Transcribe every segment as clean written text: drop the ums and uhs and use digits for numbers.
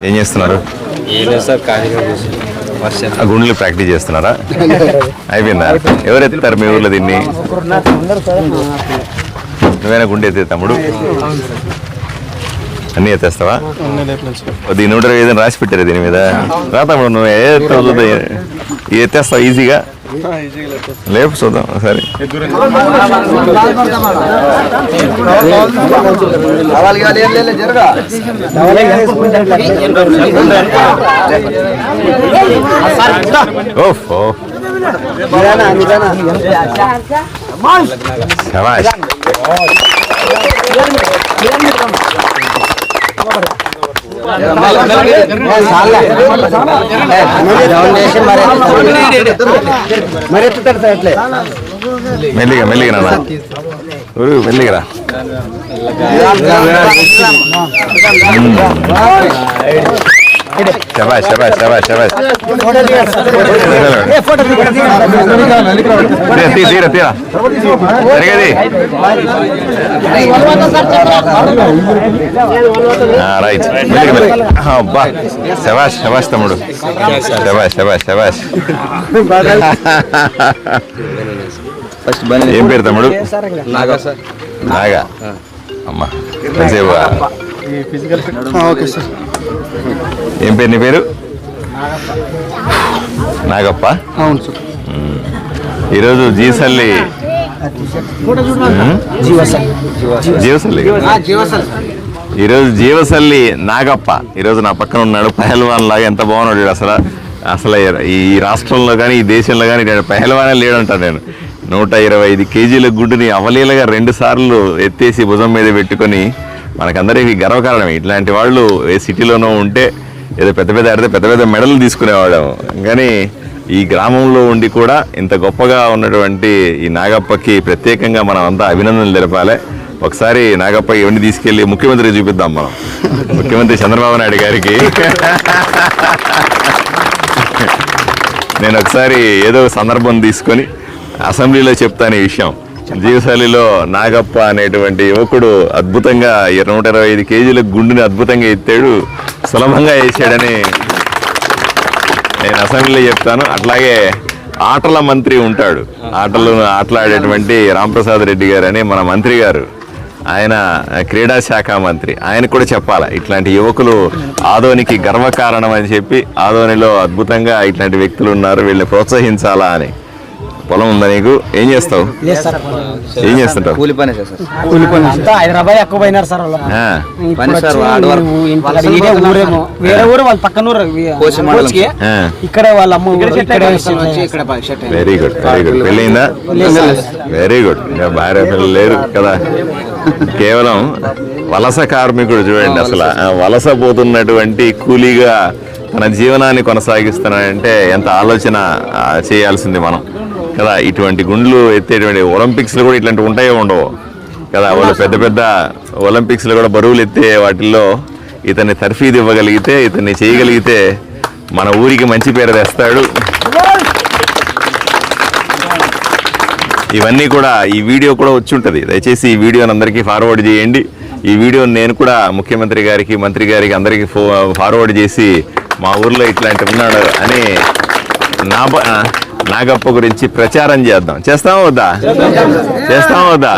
ఏం చేస్తున్నారు? గుండెలు ప్రాక్టీస్ చేస్తున్నారా? అయిపోయిందా? ఎవరు ఎత్తుతారు మీ ఊర్లో దీన్ని? నువ్వేనా గుండె ఎత్తే తమ్ముడు? అన్నీ ఎత్తేస్తావా? దీని నోట ఏదైనా రాసి పెట్టారు దీని మీద? రా తమ్ముడు, నువ్వు ఎత్తేస్తావు ఈజీగా? లేపు చూద్దాం సరే. ఓహో శభాష్. మెల్లిగా మెల్లిగా నాన్న, మెల్లిగా రా. శభాష్ శభాష్ శభాష్ శభాష్. తీరా తీరా జరిగేది. రైట్ అబ్బా శభాష్ శభాష్ తమ్ముడు, శభాష్ శభాష్ శభాష్. ఏం పేరు తమ్ముడు? నాగా. అమ్మా ఏం పేరు నీ పేరు? నాగప్ప. ఈరోజు జీవసల్లి ఈరోజు జీవసల్లి నాగప్ప ఈరోజు నా పక్కన ఉన్నాడు. పహల్వాన్ లాగా ఎంత బాగున్నాడు అసలు. అసలు ఈ రాష్ట్రంలో కానీ ఈ దేశంలో కానీ పహల్వానే లేడంటాను నేను. 125 కేజీల గుడ్డుని అవలీలగా 2 సార్లు ఎత్తేసి భుజం మీద పెట్టుకొని మనకందరికీ గర్వకారణం. ఇట్లాంటి వాళ్ళు ఏ సిటీలోనో ఉంటే ఏదో పెద్ద పెద్ద ఆడితే పెద్ద పెద్ద మెడలు తీసుకునేవాళ్ళం. కానీ ఈ గ్రామంలో ఉండి కూడా ఇంత గొప్పగా ఉన్నటువంటి ఈ నాగప్పకి ప్రత్యేకంగా మనం అంతా అభినందనలు తెలపాలి. ఒకసారి నాగప్ప ఇవన్నీ తీసుకెళ్ళి ముఖ్యమంత్రికి చూపిద్దాం మనం, ముఖ్యమంత్రి చంద్రబాబు నాయుడు గారికి. నేను ఒకసారి ఏదో సందర్భం తీసుకొని అసెంబ్లీలో చెప్తాను ఈ విషయం. జీవశాలిలో నాగప్ప అనేటువంటి యువకుడు అద్భుతంగా 125 కేజీల గుండుని అద్భుతంగా ఎత్తాడు, సులభంగా వేసాడని నేను అసెంబ్లీలో చెప్తాను. అట్లాగే ఆటల మంత్రి ఉంటాడు, ఆటలాడేటువంటి రాంప్రసాద్ రెడ్డి గారు అని మన మంత్రి గారు, ఆయన క్రీడా శాఖ మంత్రి. ఆయన కూడా చెప్పాలి ఇట్లాంటి యువకులు ఆదోనికి గర్వకారణం అని చెప్పి, ఆదోనిలో అద్భుతంగా ఇట్లాంటి వ్యక్తులు ఉన్నారు, వీళ్ళని ప్రోత్సహించాలా అని. పొలం ఉందా నీకు? ఏం చేస్తావు? ఏం చేస్తుంటావు? హైదరాబాద్ ఎక్కువ పోయినారు సార్. ఇక్కడ వాళ్ళ అమ్మ. Very good very good. పెళ్ళయిందా? Very good. ఇంకా భార్య పిల్లలు లేరు కదా. కేవలం వలస కార్మికుడు చూడండి, అసలు వలస పోతున్నటువంటి కూలీగా తన జీవనాన్ని కొనసాగిస్తున్నాడంటే ఎంత ఆలోచన చేయాల్సింది మనం కదా. ఇటువంటి గుండ్లు ఎత్తేటువంటి ఒలింపిక్స్లో కూడా ఇట్లాంటివి ఉంటాయో ఉండవు కదా. వాళ్ళు పెద్ద పెద్ద ఒలింపిక్స్లో కూడా బరువులు ఎత్తే వాటిల్లో ఇతన్ని తర్ఫీదు ఇవ్వగలిగితే, ఇతన్ని చేయగలిగితే మన ఊరికి మంచి పేరు తెస్తాడు. ఇవన్నీ కూడా ఈ వీడియో కూడా వచ్చి ఉంటుంది. దయచేసి ఈ వీడియోని అందరికీ ఫార్వర్డ్ చేయండి. ఈ వీడియోని నేను కూడా ముఖ్యమంత్రి గారికి, మంత్రి గారికి అందరికీ ఫార్వర్డ్ చేసి మా ఊర్లో ఇట్లాంటి ఉన్నాడు అని నాగప్ప గురించి ప్రచారం చేద్దాం. చేస్తామా వద్దా? చేస్తామా వద్దా?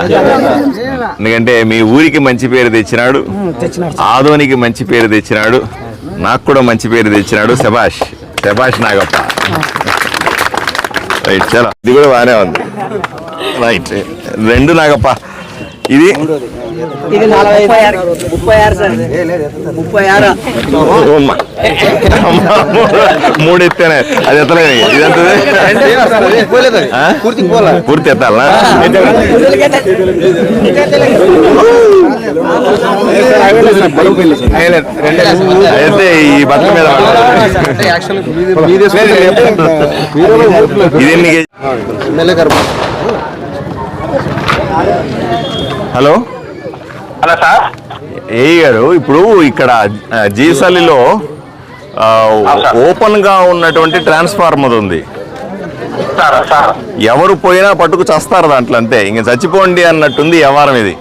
ఎందుకంటే మీ ఊరికి మంచి పేరు తెచ్చినాడు, ఆదోనికి మంచి పేరు తెచ్చినాడు, నాకు కూడా మంచి పేరు తెచ్చినాడు. శభాష్ శభాష్ నాగప్ప. రైట్, చలో ఇది కూడా బాగానే ఉంది. రైట్, 2 నాగప్ప. ఇది 3 ఎత్తానే అది ఎత్తలేదు. ఇదంతా పూర్తి ఎత్తాలనా? అయితే ఈ బట్టల మీద ఇది. Hello hello sir. ఏ గారు, ఇప్పుడు ఇక్కడ జీసలిలో ఓపెన్ గా ఉన్నటువంటి ట్రాన్స్ఫార్మర్ ఉంది. ఎవరు పోయినా పట్టుకు చస్తారు దాంట్లో, అంతే. ఇంక చచ్చిపోండి అన్నట్టుంది వ్యవహారం ఇది.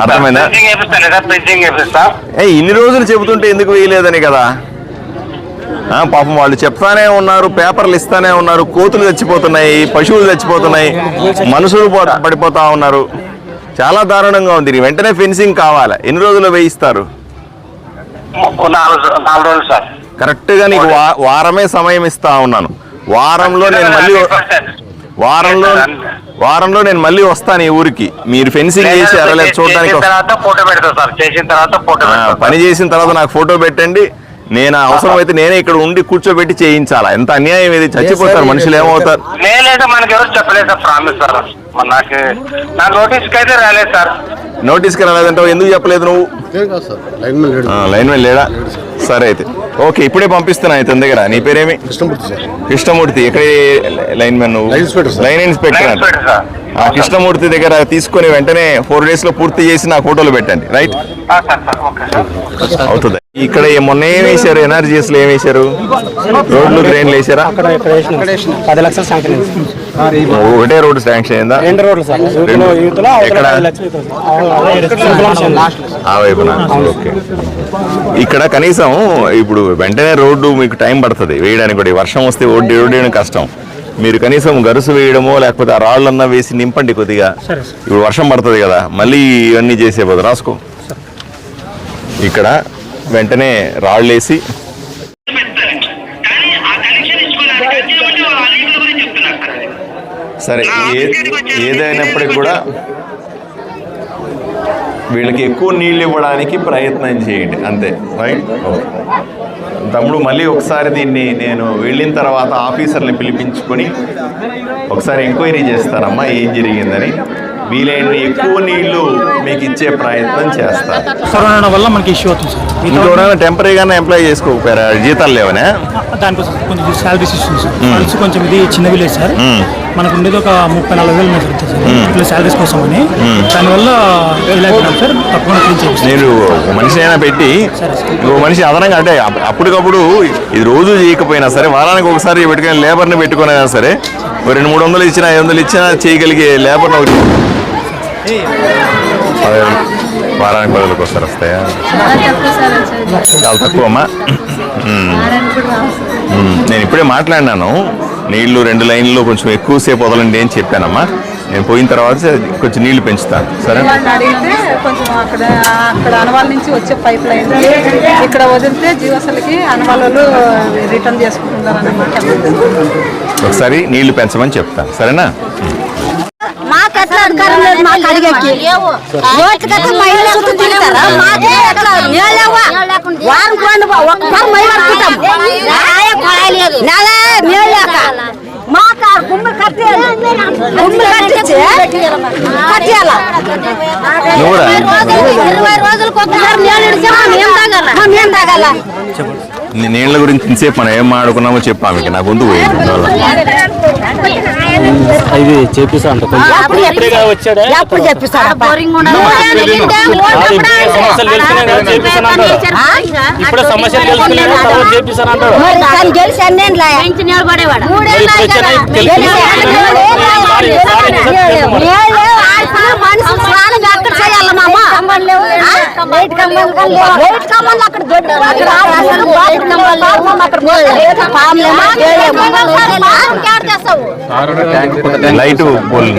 అర్థమైందా? పెన్సింగ్ వేపిస్తాను సార్, పెన్సింగ్ వేపిస్తా. ఇన్ని రోజులు చెబుతుంటే ఎందుకు వేయలేదని కదా. పాపం వాళ్ళు చెప్తానే ఉన్నారు, పేపర్లు ఇస్తానే ఉన్నారు, కోతులు చచ్చిపోతున్నాయి, పశువులు చచ్చిపోతున్నాయి, మనుషులు పడిపోతా ఉన్నారు. చాలా దారుణంగా ఉంది. వెంటనే ఫెన్సింగ్ కావాలి. ఎన్ని రోజులు వేయిస్తారు? 4 రోజులు సార్. కరెక్ట్ గా నీకు వారమే సమయం ఇస్తా ఉన్నాను. వారంలో నేను మళ్ళీ వస్తాను ఈ ఊరికి. మీరు ఫెన్సింగ్ చేసి అరలేదు చూడడానికి. ఫోటో పెడతా సార్, చేసిన తర్వాత ఫోటో. పని చేసిన తర్వాత నాకు ఫోటో పెట్టండి. నేను అవసరం అయితే నేనే ఇక్కడ ఉండి కూర్చోబెట్టి చేయించాలా? ఎంత అన్యాయం ఇది. చచ్చిపోతారు మనుషులు, ఏమవుతారు? లేదు, మనకి ఎవరు చెప్పలేదు సార్, ప్రామిస్ సార్. నా నోటీస్కి అయితే రాలేదు సార్. నోటీస్కి రాలేదంటావు, ఎందుకు చెప్పలేదు నువ్వు? లైన్ మ్యాన్ లేడా? సరే అయితే ఓకే, ఇప్పుడే పంపిస్తున్నా ఇతని దగ్గర. నీ పేరేమి? కృష్ణమూర్తి. ఎక్కడ లైన్ మ్యాన్? నువ్వు లైన్ ఇన్స్పెక్టర్ అంట. కృష్ణమూర్తి దగ్గర తీసుకొని వెంటనే 4 days లో పూర్తి చేసి నాకు ఫోటోలు పెట్టండి. రైట్, అవుతుంది. ఇక్కడ మొన్న ఏం వేశారు? ఎన్ఆర్జీఎస్ లో ఏం వేశారు? రోడ్లు, డ్రైన్లు వేసారా? 10 లక్షలు శాంక్షన్. ఒకటే రోడ్డు శాంక్షన్ అయిందా? 2 రోడ్లు సార్. ఎక్కడ? ఆ వైపున. ఓకే. ఇక్కడ కనీసం ఇప్పుడు వెంటనే రోడ్డు మీకు టైం పడుతుంది వేయడానికి కూడా. వర్షం వస్తే రోడ్డు వేయడం కష్టం. మీరు కనీసం గరుసు వేయడమో లేకపోతే ఆ రాళ్ళన్నా వేసి నింపండి కొద్దిగా. ఇప్పుడు వర్షం పడుతుంది కదా, మళ్ళీ ఇవన్నీ చేసే పోదు. రాసుకో. ఇక్కడ వెంటనే రాళ్ళు వేసి సరే, ఏదైనప్పటికీ కూడా వీళ్ళకి ఎక్కువ నీళ్ళు ఇవ్వడానికి ప్రయత్నం చేయండి, అంతే. Right, okay. తమ్ముడు, మళ్ళీ ఒకసారి దీన్ని నేను వెళ్ళిన తర్వాత ఆఫీసర్ని పిలిపించుకొని ఒకసారి ఎంక్వైరీ చేస్తానమ్మా ఏం జరిగిందని. వీలైన ఎక్కువ నీళ్లు మీకు ఇచ్చే ప్రయత్నం చేస్తారు. కరోనా వల్ల మనకి ఇష్యూ అవుతుంది సార్. ఇంకెవరైనా టెంపరీగానే ఎంప్లాయ్ చేసుకోకపోయారా? జీతాలు లేవనే? దానికోసం కొంచెం శాలరీస్ ఇష్యూస్ కొంచెం. ఇది చిన్న విలేజ్ సార్, మనకు ఉండేది ఒక 30-40 వేలు జరుగుతుంది సార్ ఇట్లా శాలరీస్ కోసం అని. దానివల్ల సార్ తప్పకుండా క్లీన్ చేయాలి. నేను మనిషి అయినా పెట్టి మనిషి అదనంగా, అంటే అప్పటికప్పుడు ఇది రోజు చేయకపోయినా సరే వారానికి ఒకసారి పెట్టుకుని లేబర్ని పెట్టుకునైనా సరే 200-300 ఇచ్చినా 500 ఇచ్చినా చేయగలిగే లేబర్ని ఒకటి వారానికి 10 ఒకసారి వస్తాయా? చాలా తక్కువ అమ్మా. నేను ఇప్పుడే మాట్లాడినాను, నీళ్లు 2 లైన్లో కొంచెం ఎక్కువసేపు వదలండి అని చెప్పానమ్మా. నేను పోయిన తర్వాత కొంచెం నీళ్లు పెంచుతాను. సరే, అడిగితే కొంచెం అక్కడ అనవాళ్ళ నుంచి వచ్చే పైప్ లైన్ ఇక్కడ వదిలితే జీవసలకి అనవాళ్ళు రిటర్న్ చేసుకుంటున్నారన్నమాట. ఒకసారి నీళ్లు పెంచమని చెప్తాను, సరేనా? మాకు ఎట్లా అధికారం లేదు. మాకు అడిగేకి ఓట్లకైతే మహిళలు చుట్టూ తిరుగుతారా? మాకే ఎట్లా మేలేవా? వారం రెండు ఒక్కసారి మహిళ అనుకుంటాం. మేలేక మాకు గుమ్మలు కట్టేయాలి. గుమ్మలు కట్టించి కట్టేయాల. 20 రోజులకు ఒకసారి మేలు ఇడితే మేము తాగాల. నీళ్ళ గురించి ఇంతసేపు మనం ఏం ఆడుకున్నామో చెప్పాము. ఇక నా గొంతు పోయింది. ఇది చేపిస్తా అంట. ఎప్పుడు చెప్పిస్తాడు? గెలిచి అన్నేండ్లా మనిషి స్నానం అక్కడ చేయాలి మామ. వైట్ కమ్మలు అక్కడ దొడ్డు లైట్ పోల్ లైట్ పోల్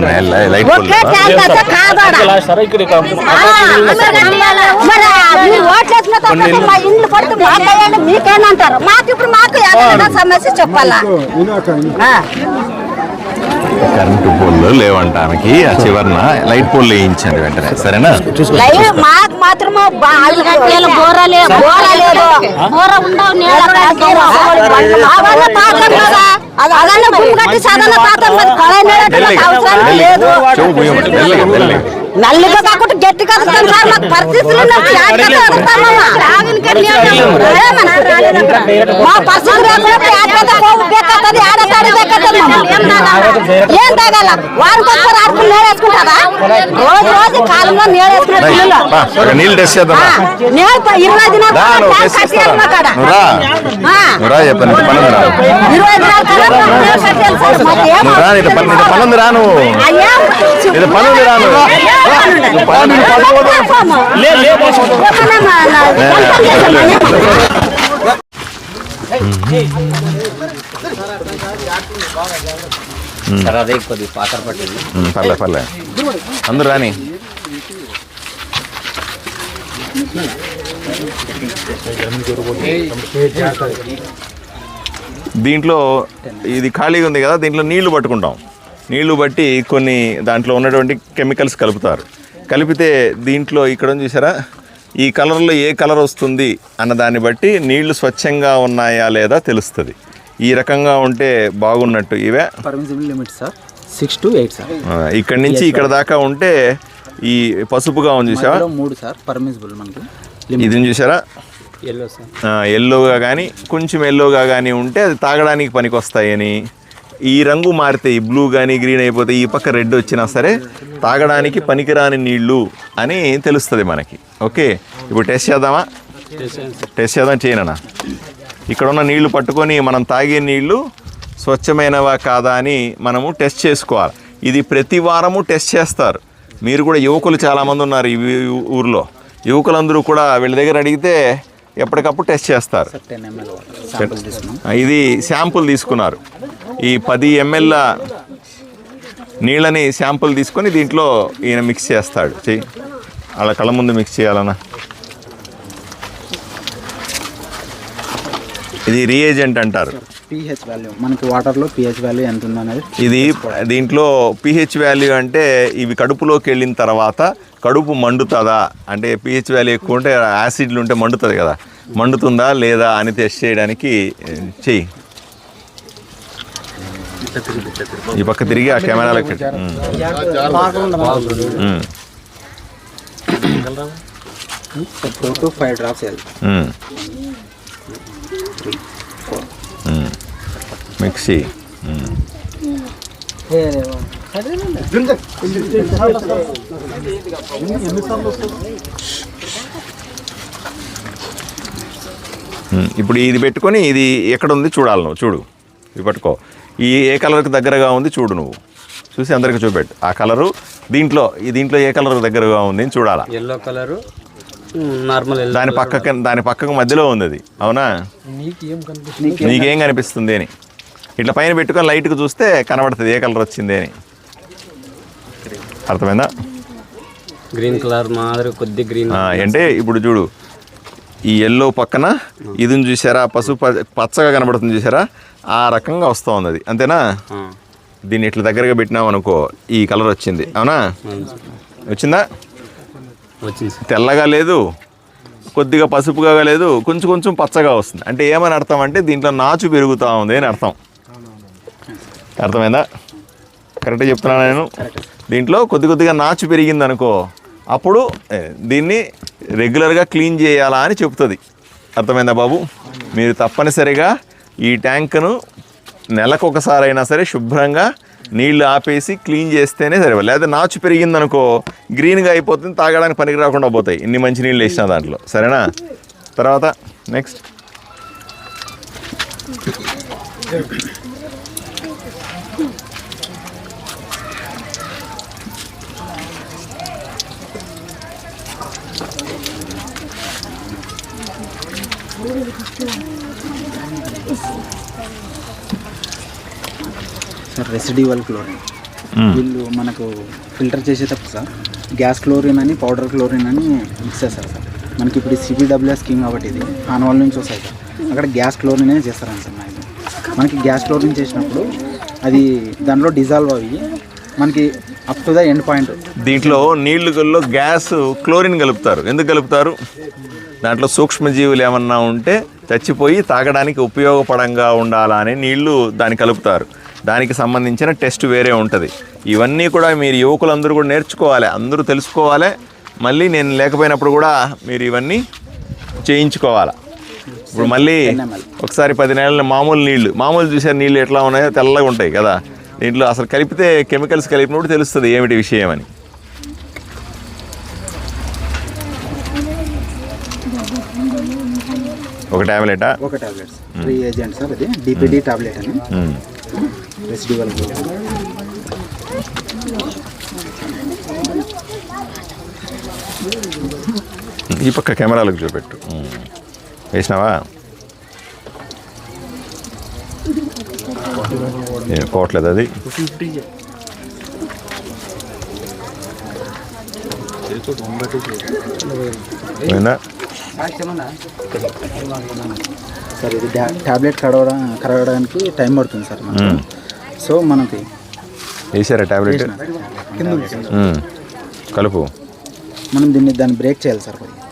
మా ఇండ్లు పడితే మాట్లాడండి మీకేనంటారు. మాకు ఇప్పుడు మాకు ఏదైనా సమస్య చెప్పాలా? కరెంటు పోల్లు లేవంటానికి ఆ చివరన లైట్ పోల్ వేయించండి వెంటనే, సరేనా? మాకు మాత్రం బోర లేదు. బోర ఉండవు. అదన్నా భూమి కట్టి చదన్న తాతం నల్లిగా కాకుండా గట్టి కదుతాం సార్. మాకు పరిస్థితులు మా పరిస్థితులు ఏం తాగాల? వారికి ఒకసారి ఆడుకుని నేరేసుకుంటారా? రోజు కాలంలో నేరేసుకునే నీళ్ళు టెస్ట్ చేద్దాం. 20 దినాలు పనుంది రాను. సార్ అదే కొద్దిగా పాకర్ పట్టింది. పర్లే అందరూ రాని. దీంట్లో ఇది ఖాళీగా ఉంది కదా, దీంట్లో నీళ్లు పట్టుకుంటాం. నీళ్లు బట్టి కొన్ని దాంట్లో ఉన్నటువంటి కెమికల్స్ కలుపుతారు. కలిపితే దీంట్లో ఇక్కడ చూసారా, ఈ కలర్లో ఏ కలర్ వస్తుంది అన్న దాన్ని బట్టి నీళ్లు స్వచ్ఛంగా ఉన్నాయా లేదా తెలుస్తుంది. ఈ రకంగా ఉంటే బాగున్నట్టు. ఇవే permissible limit sir 6 to 8 sir. ఇక్కడి నుంచి ఇక్కడ దాకా ఉంటే ఈ పసుపుగా ఉంది చూసావా, 3 సార్ పర్మిసిబుల్ మనకి. ఇది చూసారా, ఎల్లో సార్, ఎల్లోగా కానీ కొంచెం ఎల్లోగా కానీ ఉంటే అది తాగడానికి పనికి వస్తాయని. ఈ రంగు మారితే ఈ బ్లూ కానీ గ్రీన్ అయిపోతే ఈ పక్క రెడ్ వచ్చినా సరే తాగడానికి పనికిరాని నీళ్లు అని తెలుస్తుంది మనకి. ఓకే, ఇప్పుడు టెస్ట్ చేద్దామా? టెస్ట్ చేద్దాం. చేయనన్నా ఇక్కడ ఉన్న నీళ్లు పట్టుకొని మనం తాగే నీళ్లు స్వచ్ఛమైనవా కాదా అని మనము టెస్ట్ చేసుకోవాలి. ఇది ప్రతి వారము టెస్ట్ చేస్తారు. మీరు కూడా యువకులు చాలామంది ఉన్నారు ఈ ఊర్లో. యువకులందరూ కూడా వీళ్ళ దగ్గర అడిగితే ఎప్పటికప్పుడు టెస్ట్ చేస్తారు. ఇది శాంపుల్ తీసుకున్నారు. ఈ 10 ml నీళ్ళని శాంపుల్ తీసుకొని దీంట్లో ఈయన మిక్స్ చేస్తాడు. చెయ్యి, అలా కళ్ళ ముందు మిక్స్ చేయాలన్నా. ఇది రియేజెంట్ అంటారు. pH వాల్యూ మనకి వాటర్లో pH వాల్యూ ఎంత ఉందనేది ఇది దీంట్లో pH వాల్యూ అంటే ఇవి కడుపులోకి వెళ్ళిన తర్వాత కడుపు మండుతుందా అంటే pH వాల్యూ ఎక్కువ ఉంటే యాసిడ్లు ఉంటే మండుతుంది కదా, మండుతుందా లేదా అని టెస్ట్ చేయడానికి చెయ్యి. ఈ పక్క తిరిగి ఆ కెమెరాలోకి 2 to 5 drops మిక్సీ. ఇప్పుడు ఇది పెట్టుకొని ఇది ఎక్కడ ఉంది చూడాలి నువ్వు. చూడు, ఇది పట్టుకో. ఈ ఏ కలర్కి దగ్గరగా ఉంది చూడు, నువ్వు చూసి అందరికి చూపెట్టు. ఆ కలరు దీంట్లో ఏ కలర్ దగ్గరగా ఉంది అని చూడాలా. Yellow colour normal. దాని పక్కకు మధ్యలో ఉంది అది. అవునా, నీకేం కనిపిస్తుంది అని ఇట్లా పైన పెట్టుకొని లైట్గా చూస్తే కనబడుతుంది ఏ కలర్ వచ్చింది అని. అర్థమైందా? గ్రీన్ కలర్ మాదిరి కొద్ది గ్రీన్ అంటే ఇప్పుడు చూడు, ఈ ఎల్లో పక్కన ఇది చూసారా, పసుపు పచ్చగా కనబడుతుంది చూసారా, ఆ రకంగా వస్తూ ఉంది అది. అంతేనా? దీన్ని ఇట్లా దగ్గరగా పెట్టినాం అనుకో, ఈ కలర్ వచ్చింది. అవునా, వచ్చిందా? వచ్చింది. తెల్లగా లేదు, కొద్దిగా పసుపుగా లేదు, కొంచెం కొంచెం పచ్చగా వస్తుంది. అంటే ఏమని అర్థం అంటే దీంట్లో నాచు పెరుగుతూ ఉంది అని అర్థం. అర్థమైందా? కరెక్ట్గా చెప్తున్నాను నేను. దీంట్లో కొద్దిగా నాచు పెరిగింది అనుకో, అప్పుడు దీన్ని రెగ్యులర్గా క్లీన్ చేయాలా అని చెప్తుంది. అర్థమైందా బాబు? మీరు తప్పనిసరిగా ఈ ట్యాంకును నెలకు ఒకసారి అయినా సరే శుభ్రంగా నీళ్లు ఆపేసి క్లీన్ చేస్తేనే సరే. లేదా నాచు పెరిగిందనుకో గ్రీన్గా అయిపోతుంది, తాగడానికి పనికి రాకుండా పోతాయి ఇన్ని మంచి నీళ్ళు వేసినా దాంట్లో. సరేనా? తర్వాత నెక్స్ట్ సార్ రెసిడ్యువల్ క్లోరిన్. వీళ్ళు మనకు ఫిల్టర్ చేసేటప్పుడు సార్ గ్యాస్ క్లోరిన్ అని పౌడర్ క్లోరిన్ అని మిక్స్ చేస్తారు సార్. మనకి ఇప్పుడు CBWS స్కీమ్ కాబట్టి ఇది ఆనవాళ్ళ నుంచి వస్తాయి సార్. అక్కడ గ్యాస్ క్లోరినే చేస్తారని సార్. మనకి గ్యాస్ క్లోరిన్ చేసినప్పుడు అది దాంట్లో డిజాల్వ్ అయ్యి మనకి up to the end point. దీంట్లో నీళ్ళలో గ్యాస్ క్లోరిన్ కలుపుతారు. ఎందుకు కలుపుతారు? దాంట్లో సూక్ష్మజీవులు ఏమన్నా ఉంటే చచ్చిపోయి తాగడానికి ఉపయోగపడంగా ఉండాలా అని నీళ్లు దాన్ని కలుపుతారు. దానికి సంబంధించిన టెస్ట్ వేరే ఉంటుంది. ఇవన్నీ కూడా మీరు యువకులందరూ కూడా నేర్చుకోవాలి, అందరూ తెలుసుకోవాలి. మళ్ళీ నేను లేకపోయినప్పుడు కూడా మీరు ఇవన్నీ చేయించుకోవాలి. ఇప్పుడు మళ్ళీ ఒకసారి 10 నెలల మామూలు చూసారు నీళ్ళు ఎట్లా ఉన్నాయో తెల్లగా ఉంటాయి కదా. దీంట్లో అసలు కలిపితే కెమికల్స్ కలిపినప్పుడు తెలుస్తుంది ఏమిటి విషయం అని. ఒక టాబ్లెటా? ఒక టాబ్లెట్ 3 ఏజెంట్ సార్. అది DPD టాబ్లెట్ అని రెసిడ్యువల్. ఈ పక్క కెమెరాలకు చూపెట్టు. వేసినావా? పోవట్లేదు అది. సార్ ఇది ట్యాబ్లెట్ కడగడానికి టైం పడుతుంది సార్ మనకు. సో మనకి వేసారా ట్యాబ్లెట్? కింద ఉంది సార్. కలుపు. మనం దాన్ని బ్రేక్ చేయాలి సార్ కొద్దిగా.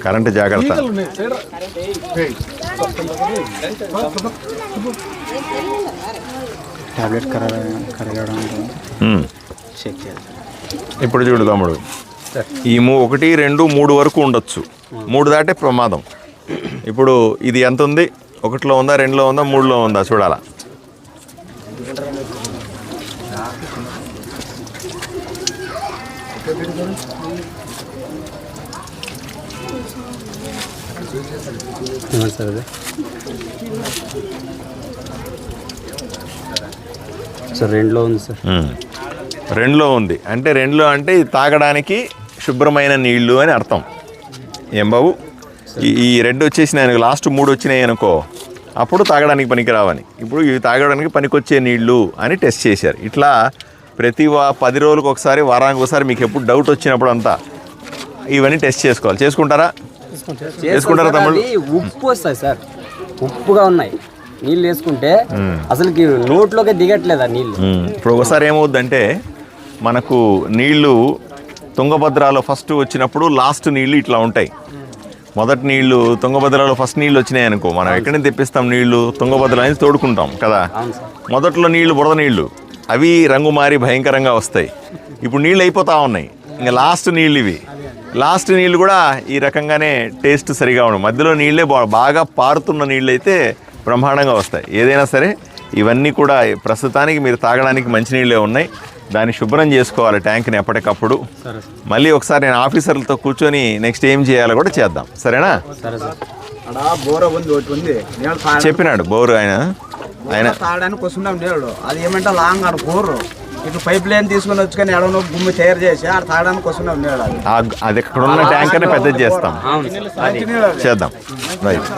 కరెంట్ జాగ్రత్త. ట్యాబ్లెట్ కడగడం చెక్ చేయాలి. ఇప్పుడు చూడు తమ్ముడు, ఈ 1, 2, 3 వరకు ఉండొచ్చు. 3 దాటే ప్రమాదం. ఇప్పుడు ఇది ఎంత ఉంది? 1లో ఉందా, 2లో ఉందా, 3లో ఉందా చూడాలా. సార్ 2లో ఉంది సార్. 2లో ఉంది అంటే 2లో అంటే ఇది తాగడానికి శుభ్రమైన నీళ్లు అని అర్థం. ఏం బాబు, ఈ 2 వచ్చేసినాయి, లాస్ట్ 3 వచ్చినాయి అనుకో, అప్పుడు తాగడానికి పనికిరావని. ఇప్పుడు ఇవి తాగడానికి పనికొచ్చే నీళ్లు అని టెస్ట్ చేశారు. ఇట్లా ప్రతి 10 రోజులకు ఒకసారి, వారానికి ఒకసారి మీకు ఎప్పుడు డౌట్ వచ్చినప్పుడు అంతా ఇవన్నీ టెస్ట్ చేసుకోవాలి. చేసుకుంటారా తమ్ముళ్ళు? ఉప్పు వస్తాయి సార్, ఉప్పుగా ఉన్నాయి నీళ్ళు వేసుకుంటే అసలుకి నోట్లోకి దిగట్లేదు నీళ్ళు. ఇప్పుడు ఒకసారి ఏమవుద్దంటే మనకు నీళ్లు తుంగభద్రలో ఫస్ట్ వచ్చినప్పుడు లాస్ట్ నీళ్లు ఇట్లా ఉంటాయి. మొదటి నీళ్లు తుంగభద్రలో ఫస్ట్ నీళ్ళు వచ్చినాయి అనుకో, మనం ఎక్కడి నుంచి తెప్పిస్తాం నీళ్లు? తుంగభద్ర నుంచి తోడుకుంటాం కదా. మొదట్లో నీళ్లు బురద నీళ్లు, అవి రంగు మారి భయంకరంగా వస్తాయి. ఇప్పుడు నీళ్ళు అయిపోతూ ఉన్నాయి, ఇంకా లాస్ట్ నీళ్ళు ఇవి. లాస్ట్ నీళ్ళు కూడా ఈ రకంగానే టేస్ట్ సరిగా ఉండవు. మధ్యలో నీళ్ళే బాగా పారుతున్న నీళ్ళు అయితే బ్రహ్మాండంగా వస్తాయి. ఏదైనా సరే ఇవన్నీ కూడా ప్రస్తుతానికి మీరు తాగడానికి మంచినీళ్ళే ఉన్నాయి. దాన్ని శుభ్రం చేసుకోవాలి ట్యాంక్ని ఎప్పటికప్పుడు. మళ్ళీ ఒకసారి నేను ఆఫీసర్లతో కూర్చొని నెక్స్ట్ ఏం చేయాలో కూడా చేద్దాం, సరేనా? చెప్పినాడు బోరు ఆయన తాగడానికి వస్తున్నాం నీళ్ళు. అది ఏమంటే లాంగ్ ఆడ బోరు ఇటు పైప్ లైన్ తీసుకుని వచ్చి కానీ ఎడవనో గుమ్మి తయారు చేసి ఆడ తాగడానికి వస్తున్నాం నీళ్ళు. అది ఎక్కడ ఉన్న ట్యాంకర్ని పెద్దది చేస్తాం, చేద్దాం. రైట్.